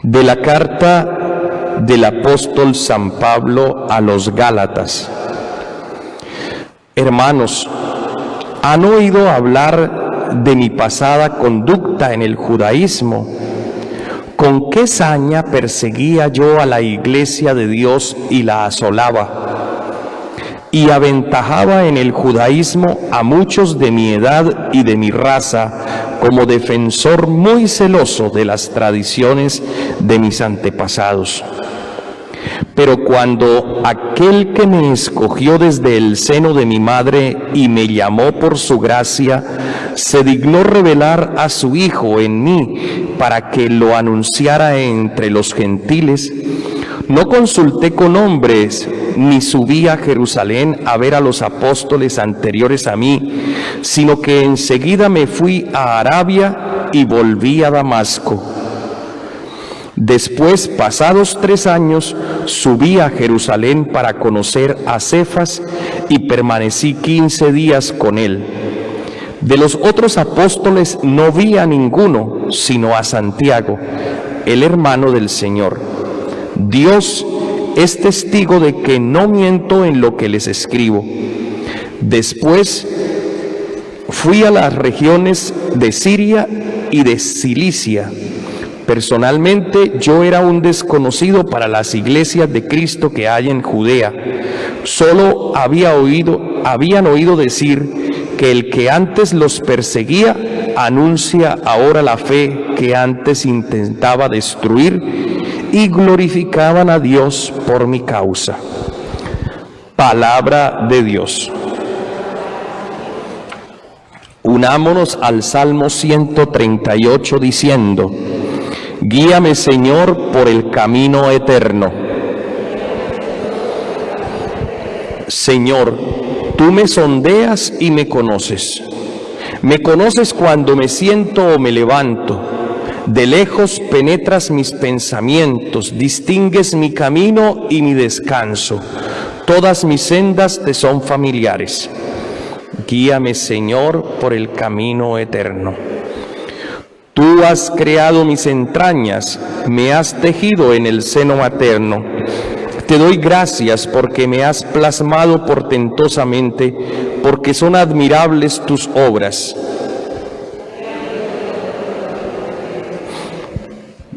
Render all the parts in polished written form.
De la carta del apóstol San Pablo a los Gálatas. Hermanos, ¿han oído hablar de mi pasada conducta en el judaísmo? ¿Con qué saña perseguía yo a la iglesia de Dios y la asolaba? Y aventajaba en el judaísmo a muchos de mi edad y de mi raza, como defensor muy celoso de las tradiciones de mis antepasados. Pero cuando aquel que me escogió desde el seno de mi madre y me llamó por su gracia, se dignó revelar a su Hijo en mí para que lo anunciara entre los gentiles, no consulté con hombres, ni subí a Jerusalén a ver a los apóstoles anteriores a mí, sino que enseguida me fui a Arabia y volví a Damasco. Después, pasados 3 años, subí a Jerusalén para conocer a Cefas y permanecí 15 días con él. De los otros apóstoles no vi a ninguno, sino a Santiago, el hermano del Señor. Dios es testigo de que no miento en lo que les escribo. Después fui a las regiones de Siria y de Cilicia. Personalmente yo era un desconocido para las iglesias de Cristo que hay en Judea. Solo habían oído decir que el que antes los perseguía anuncia ahora la fe que antes intentaba destruir, y glorificaban a Dios por mi causa. Palabra de Dios. Unámonos al Salmo 138 diciendo: Guíame, Señor, por el camino eterno. Señor, tú me sondeas y me conoces. Me conoces cuando me siento o me levanto. De lejos penetras mis pensamientos, distingues mi camino y mi descanso. Todas mis sendas te son familiares. Guíame, Señor, por el camino eterno. Tú has creado mis entrañas, me has tejido en el seno materno. Te doy gracias porque me has plasmado portentosamente, porque son admirables tus obras.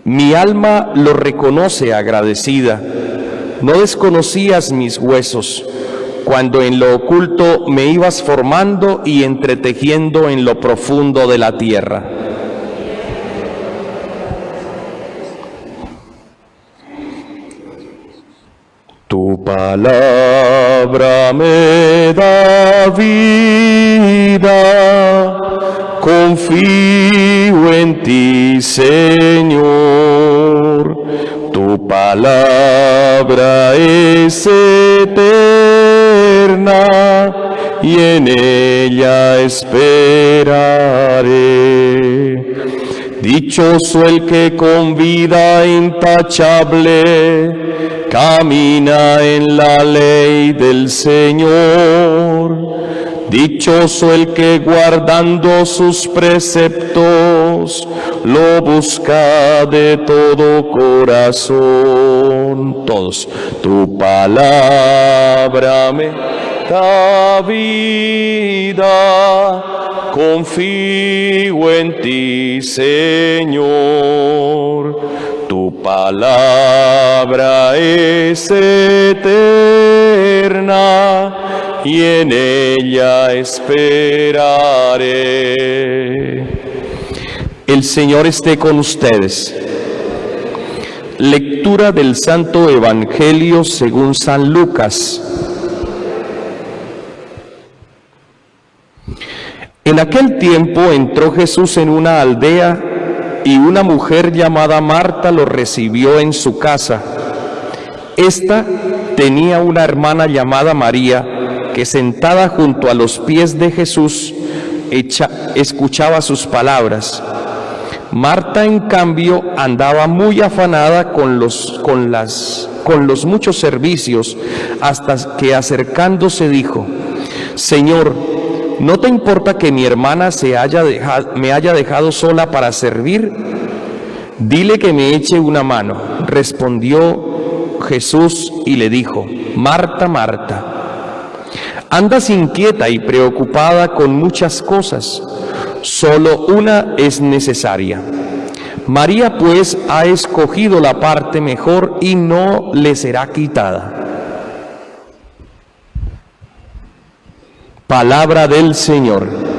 Mi alma lo reconoce agradecida. No desconocías mis huesos, cuando en lo oculto me ibas formando y entretejiendo en lo profundo de la tierra. Tu palabra me da vida, confío en ti, Señor. Tu palabra es eterna y en ella esperaré. Dichoso el que con vida intachable camina en la ley del Señor. Dichoso el que guardando sus preceptos lo busca de todo corazón. Todos. Tu palabra me da vida, confío en ti, Señor. Tu palabra es eterna y en ella esperaré. El Señor esté con ustedes. Lectura del Santo Evangelio según San Lucas. En aquel tiempo entró Jesús en una aldea y una mujer llamada Marta lo recibió en su casa. Esta tenía una hermana llamada María, que sentada junto a los pies de Jesús escuchaba sus palabras. Marta, en cambio, andaba muy afanada con los muchos servicios, hasta que acercándose dijo: Señor, ¿no te importa que mi hermana me haya dejado sola para servir? Dile que me eche una mano. Respondió Jesús y le dijo: Marta, Marta, andas inquieta y preocupada con muchas cosas, solo una es necesaria. María pues ha escogido la parte mejor y no le será quitada. Palabra del Señor.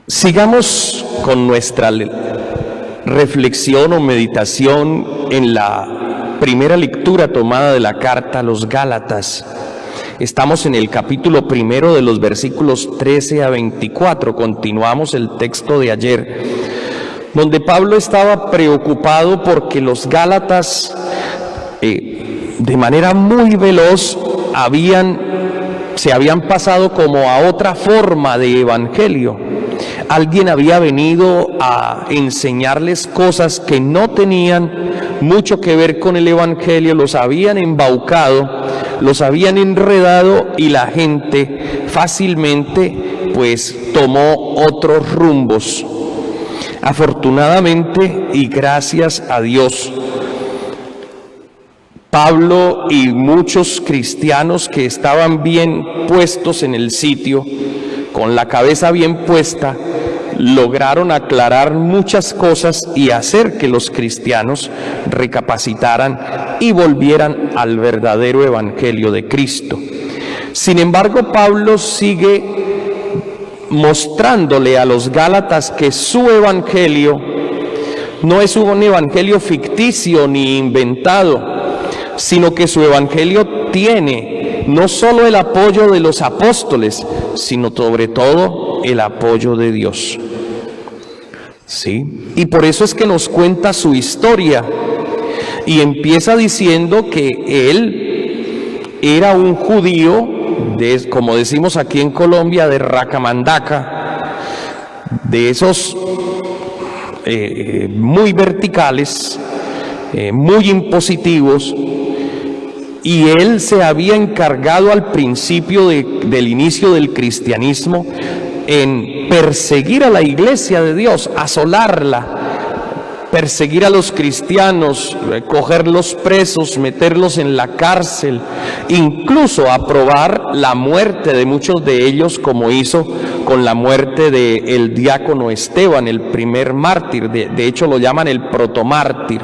Sigamos con nuestra reflexión o meditación en la primera lectura tomada de la carta a los Gálatas. Estamos en el capítulo primero de los versículos 13 a 24. Continuamos el texto de ayer, donde Pablo estaba preocupado porque los Gálatas, de manera muy veloz, se habían pasado como a otra forma de evangelio. Alguien había venido a enseñarles cosas que no tenían mucho que ver con el evangelio, los habían embaucado, los habían enredado y la gente fácilmente pues tomó otros rumbos. Afortunadamente y gracias a Dios, Pablo y muchos cristianos que estaban bien puestos en el sitio, con la cabeza bien puesta, lograron aclarar muchas cosas y hacer que los cristianos recapacitaran y volvieran al verdadero evangelio de Cristo. Sin embargo, Pablo sigue mostrándole a los Gálatas que su evangelio no es un evangelio ficticio ni inventado, sino que su evangelio tiene no solo el apoyo de los apóstoles, sino sobre todo el apoyo de Dios. ¿Sí? Y por eso es que nos cuenta su historia y empieza diciendo que él era un judío, como decimos aquí en Colombia, de racamandaca, de esos muy verticales, muy impositivos, y él se había encargado al principio del inicio del cristianismo en perseguir a la iglesia de Dios, asolarla, perseguir a los cristianos, cogerlos presos, meterlos en la cárcel, incluso aprobar la muerte de muchos de ellos, como hizo con la muerte del diácono Esteban, el primer mártir, de hecho lo llaman el protomártir.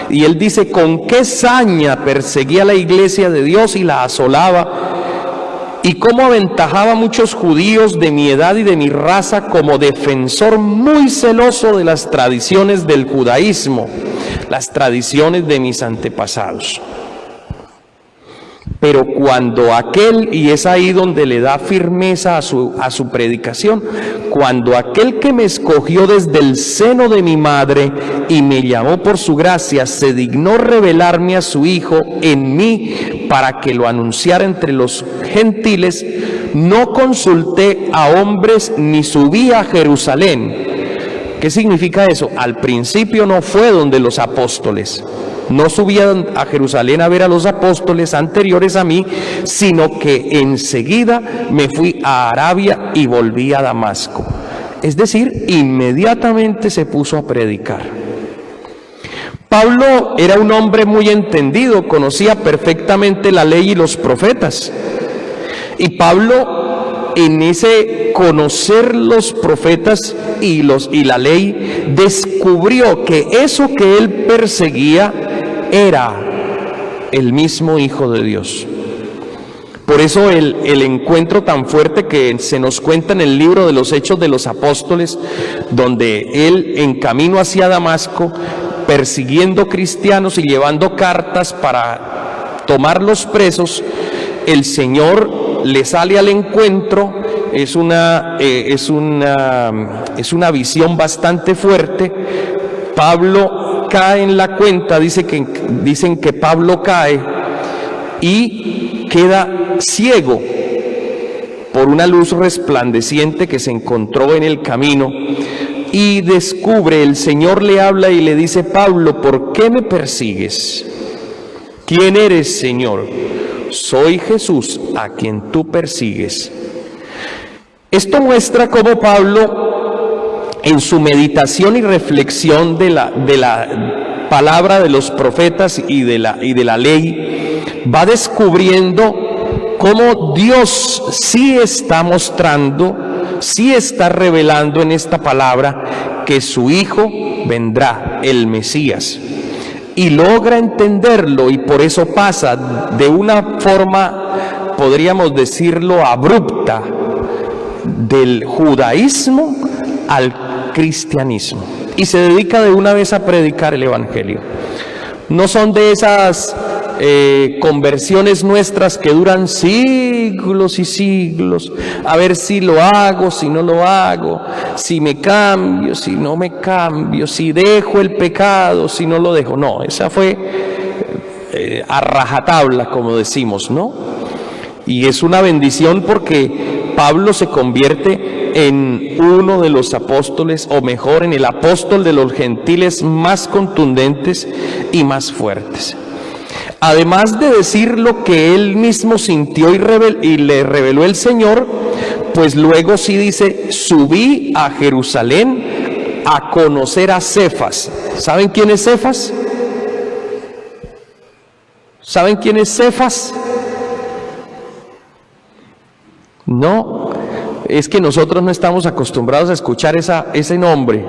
Y él dice: con qué saña perseguía a la iglesia de Dios y la asolaba, y cómo aventajaba a muchos judíos de mi edad y de mi raza como defensor muy celoso de las tradiciones del judaísmo, las tradiciones de mis antepasados. Pero cuando aquel, y es ahí donde le da firmeza a su predicación, cuando aquel que me escogió desde el seno de mi madre y me llamó por su gracia, se dignó revelarme a su Hijo en mí para que lo anunciara entre los gentiles, no consulté a hombres ni subí a Jerusalén. ¿Qué significa eso? Al principio no fue donde los apóstoles. No subían a Jerusalén a ver a los apóstoles anteriores a mí, sino que enseguida me fui a Arabia y volví a Damasco. Es decir, inmediatamente se puso a predicar. Pablo era un hombre muy entendido, conocía perfectamente la ley y los profetas. Y Pablo, en ese conocer los profetas y la ley, descubrió que eso que él perseguía era el mismo Hijo de Dios. Por eso el encuentro tan fuerte que se nos cuenta en el libro de los Hechos de los Apóstoles, donde él en camino hacia Damasco, persiguiendo cristianos y llevando cartas para tomarlos presos, el Señor le sale al encuentro. Es una visión bastante fuerte. Pablo cae en la cuenta, dicen que Pablo cae y queda ciego por una luz resplandeciente que se encontró en el camino, y descubre, el Señor le habla y le dice: Pablo, ¿por qué me persigues? ¿Quién eres, Señor? Soy Jesús, a quien tú persigues. Esto muestra cómo Pablo, en su meditación y reflexión de la palabra de los profetas y de la ley, va descubriendo cómo Dios sí está mostrando, sí está revelando en esta palabra que su Hijo vendrá, el Mesías. Y logra entenderlo, y por eso pasa de una forma, podríamos decirlo, abrupta, del judaísmo al cristianismo, y se dedica de una vez a predicar el evangelio. No son de esas conversiones nuestras que duran siglos y siglos, a ver si lo hago, si no lo hago, si me cambio, si no me cambio, si dejo el pecado, si no lo dejo. No, esa fue a rajatabla, como decimos, ¿no? Y es una bendición porque Pablo se convierte en uno de los apóstoles, o mejor, en el apóstol de los gentiles más contundentes y más fuertes. Además de decir lo que él mismo sintió y le reveló el Señor, pues luego sí dice: subí a Jerusalén a conocer a Cefas. ¿Saben quién es Cefas? ¿Saben quién es Cefas? No, es que nosotros no estamos acostumbrados a escuchar ese nombre,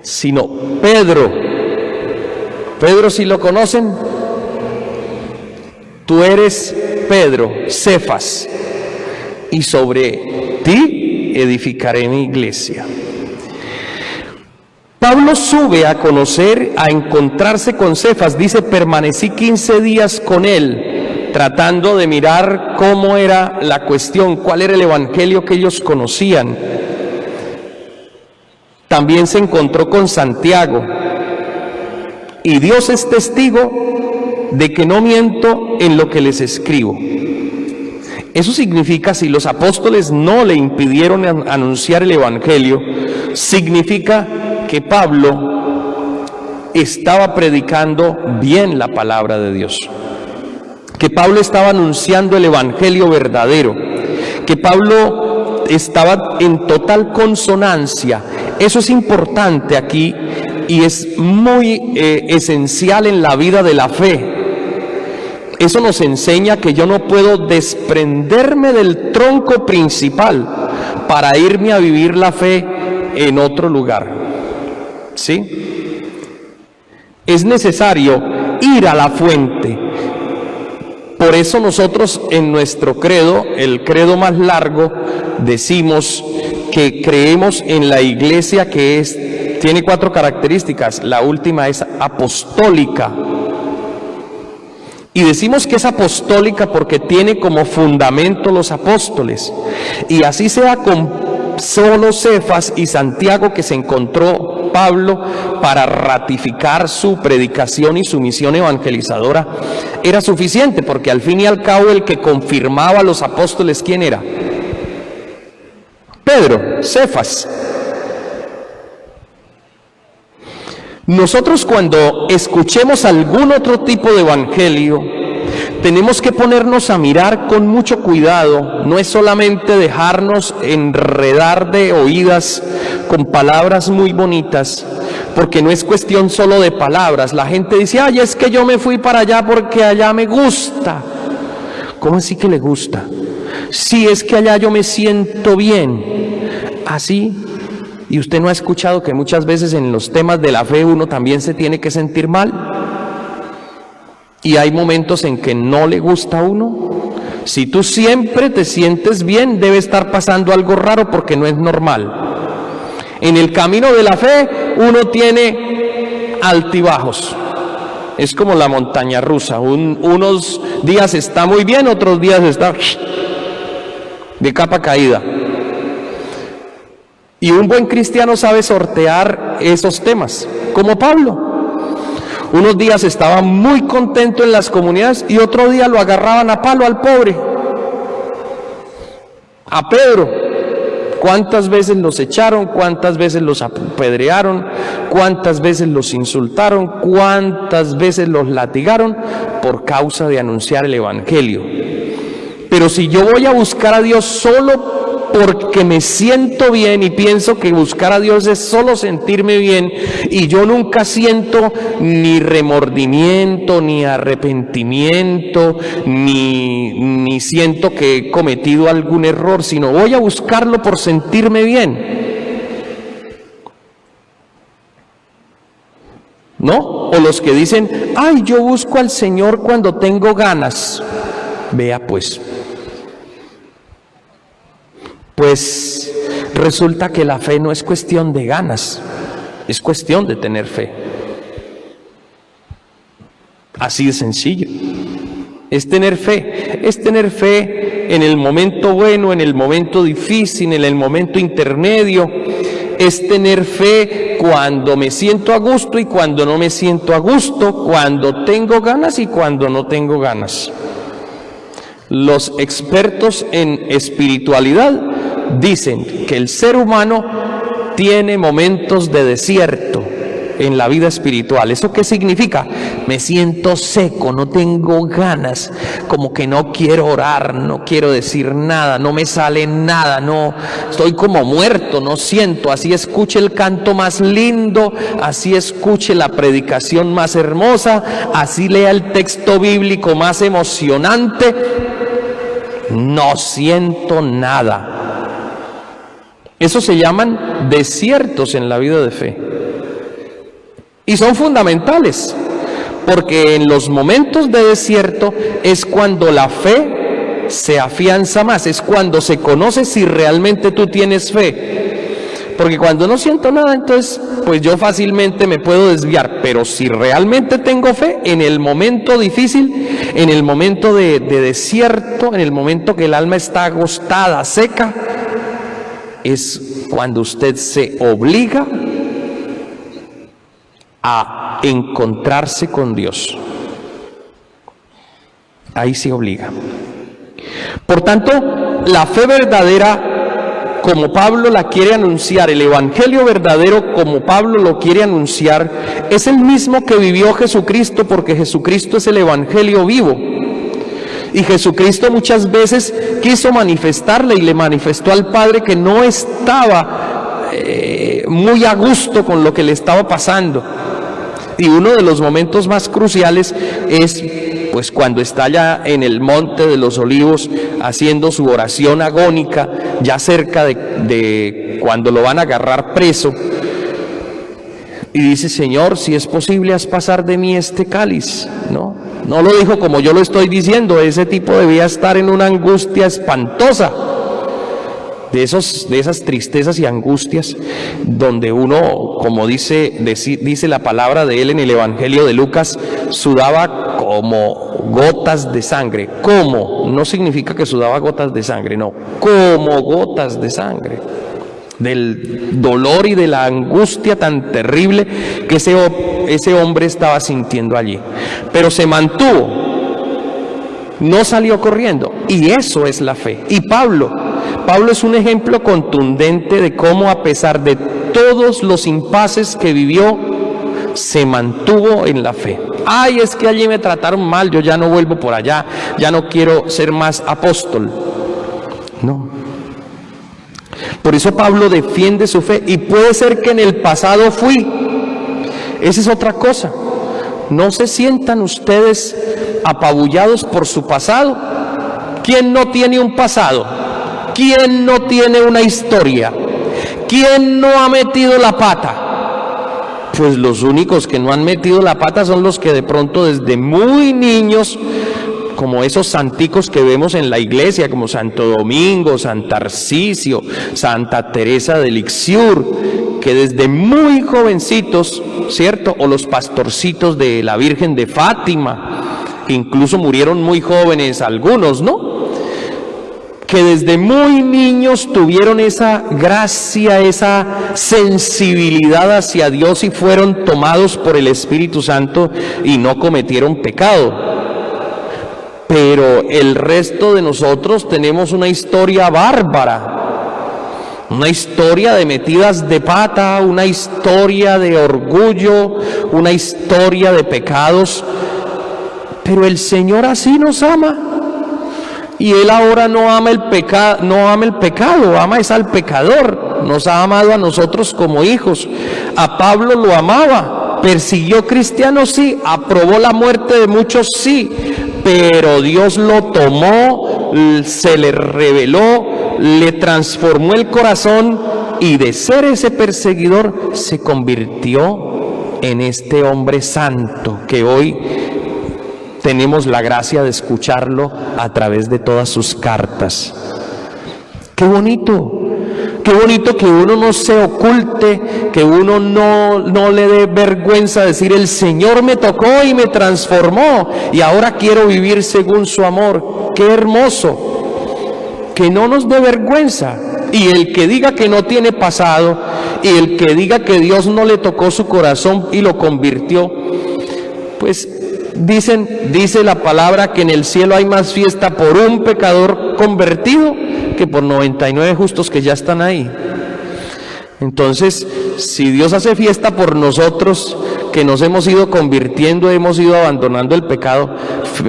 sino Pedro. Pedro, ¿sí lo conocen? Tú eres Pedro, Cefas, y sobre ti edificaré mi iglesia. Pablo sube a conocer, a encontrarse con Cefas. Dice: permanecí 15 días con él, tratando de mirar cómo era la cuestión, cuál era el evangelio que ellos conocían. También se encontró con Santiago. Y Dios es testigo de que no miento en lo que les escribo. Eso significa, si los apóstoles no le impidieron anunciar el evangelio, significa que Pablo estaba predicando bien la palabra de Dios, que Pablo estaba anunciando el evangelio verdadero, que Pablo estaba en total consonancia. Eso es importante aquí y es muy esencial en la vida de la fe. Eso nos enseña que yo no puedo desprenderme del tronco principal para irme a vivir la fe en otro lugar. ¿Sí? Es necesario ir a la fuente. Por eso nosotros en nuestro credo, el credo más largo, decimos que creemos en la iglesia que tiene 4 características. La última es apostólica. Y decimos que es apostólica porque tiene como fundamento los apóstoles. Y así sea con solo Cefas y Santiago que se encontró Pablo para ratificar su predicación y su misión evangelizadora, era suficiente, porque al fin y al cabo el que confirmaba a los apóstoles, ¿quién era? Pedro, Cefas. Nosotros, cuando escuchemos algún otro tipo de evangelio, tenemos que ponernos a mirar con mucho cuidado. No es solamente dejarnos enredar de oídas con palabras muy bonitas, porque no es cuestión solo de palabras. La gente dice: ay, es que yo me fui para allá porque allá me gusta. ¿Cómo así que le gusta? Sí, es que allá yo me siento bien. ¿Así? ¿Y usted no ha escuchado que muchas veces en los temas de la fe uno también se tiene que sentir mal? Y hay momentos en que no le gusta a uno. Si tú siempre te sientes bien, debe estar pasando algo raro, porque no es normal. En el camino de la fe uno tiene altibajos. Es como la montaña rusa. Unos días está muy bien, otros días está de capa caída. Y un buen cristiano sabe sortear esos temas, como Pablo. Unos días estaba muy contento en las comunidades y otro día lo agarraban a palo al pobre. A Pedro, ¿cuántas veces los echaron? ¿Cuántas veces los apedrearon? cuántas veces los insultaron, cuántas veces los latigaron por causa de anunciar el Evangelio. Pero si yo voy a buscar a Dios solo porque me siento bien y pienso que buscar a Dios es solo sentirme bien, y yo nunca siento ni remordimiento, ni arrepentimiento, ni siento que he cometido algún error, sino voy a buscarlo por sentirme bien, ¿no? O los que dicen, ay, yo busco al Señor cuando tengo ganas. Vea pues resulta que la fe no es cuestión de ganas, es cuestión de tener fe. Así de sencillo. Es tener fe en el momento bueno, en el momento difícil, en el momento intermedio. Es tener fe cuando me siento a gusto y cuando no me siento a gusto, cuando tengo ganas y cuando no tengo ganas. Los expertos en espiritualidad dicen que el ser humano tiene momentos de desierto en la vida espiritual. ¿Eso qué significa? Me siento seco, no tengo ganas, como que no quiero orar, no quiero decir nada, no me sale nada, no, estoy como muerto, no siento. Así escuche el canto más lindo, así escuche la predicación más hermosa, así lea el texto bíblico más emocionante, no siento nada. Eso se llaman desiertos en la vida de fe. Y son fundamentales, porque en los momentos de desierto es cuando la fe se afianza más, es cuando se conoce si realmente tú tienes fe. Porque cuando no siento nada, entonces pues yo fácilmente me puedo desviar, pero si realmente tengo fe, en el momento difícil, en el momento de desierto, en el momento que el alma está agostada, seca, es cuando usted se obliga a encontrarse con Dios. Ahí se obliga. Por tanto, la fe verdadera, como Pablo la quiere anunciar, el evangelio verdadero como Pablo lo quiere anunciar, es el mismo que vivió Jesucristo, porque Jesucristo es el evangelio vivo. Y Jesucristo muchas veces quiso manifestarle y le manifestó al Padre que no estaba muy a gusto con lo que le estaba pasando. Y uno de los momentos más cruciales es pues cuando está allá en el Monte de los Olivos haciendo su oración agónica, ya cerca de cuando lo van a agarrar preso, y dice: Señor, si es posible, haz pasar de mí este cáliz, ¿no? No lo dijo como yo lo estoy diciendo, ese tipo debía estar en una angustia espantosa, de esas tristezas y angustias, donde uno, como dice la palabra de él en el Evangelio de Lucas, sudaba como gotas de sangre. ¿Cómo? No significa que sudaba gotas de sangre, no, como gotas de sangre, del dolor y de la angustia tan terrible que ese hombre estaba sintiendo allí. Pero se mantuvo, no salió corriendo, y eso es la fe. Y Pablo es un ejemplo contundente de cómo, a pesar de todos los impases que vivió, se mantuvo en la fe. Ay, es que allí me trataron mal, yo ya no vuelvo por allá, ya no quiero ser más apóstol. No. Por eso Pablo defiende su fe, y puede ser que en el pasado fui. Esa es otra cosa. No se sientan ustedes apabullados por su pasado. ¿Quién no tiene un pasado? ¿Quién no tiene una historia? ¿Quién no ha metido la pata? Pues los únicos que no han metido la pata son los que de pronto desde muy niños, como esos santicos que vemos en la iglesia, como Santo Domingo, San Tarcisio, Santa Teresa de Lisieux, que desde muy jovencitos, ¿cierto? O los pastorcitos de la Virgen de Fátima, que incluso murieron muy jóvenes algunos, ¿no? Que desde muy niños tuvieron esa gracia, esa sensibilidad hacia Dios y fueron tomados por el Espíritu Santo y no cometieron pecado. Pero el resto de nosotros tenemos una historia bárbara. Una historia de metidas de pata, una historia de orgullo, una historia de pecados. Pero el Señor así nos ama. Y Él ahora no ama el pecado, ama es al pecador. Nos ha amado a nosotros como hijos. A Pablo lo amaba, persiguió cristianos, sí, aprobó la muerte de muchos, sí, pero Dios lo tomó, se le reveló, le transformó el corazón y de ser ese perseguidor se convirtió en este hombre santo que hoy tenemos la gracia de escucharlo a través de todas sus cartas. ¡Qué bonito! Qué bonito que uno no se oculte, que uno no le dé vergüenza decir: el Señor me tocó y me transformó y ahora quiero vivir según su amor. ¡Qué hermoso! Que no nos dé vergüenza. Y el que diga que no tiene pasado, y el que diga que Dios no le tocó su corazón y lo convirtió, pues dice la palabra que en el cielo hay más fiesta por un pecador convertido que por 99 justos que ya están ahí. Entonces, si Dios hace fiesta por nosotros que nos hemos ido convirtiendo, hemos ido abandonando el pecado,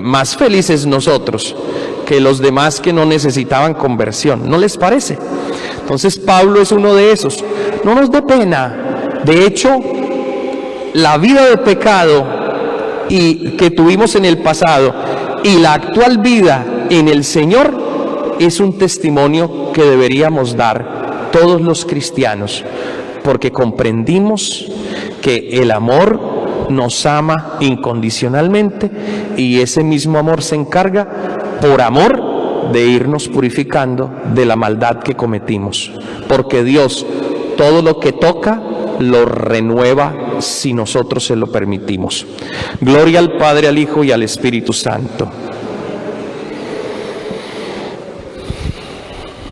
más felices nosotros que los demás que no necesitaban conversión. ¿No les parece? Entonces Pablo es uno de esos. No nos dé pena. De hecho, la vida de pecado y que tuvimos en el pasado y la actual vida en el Señor es un testimonio que deberíamos dar todos los cristianos, porque comprendimos que el amor nos ama incondicionalmente y ese mismo amor se encarga, por amor, de irnos purificando de la maldad que cometimos, porque Dios todo lo que toca lo renueva si nosotros se lo permitimos. Gloria al Padre, al Hijo y al Espíritu Santo.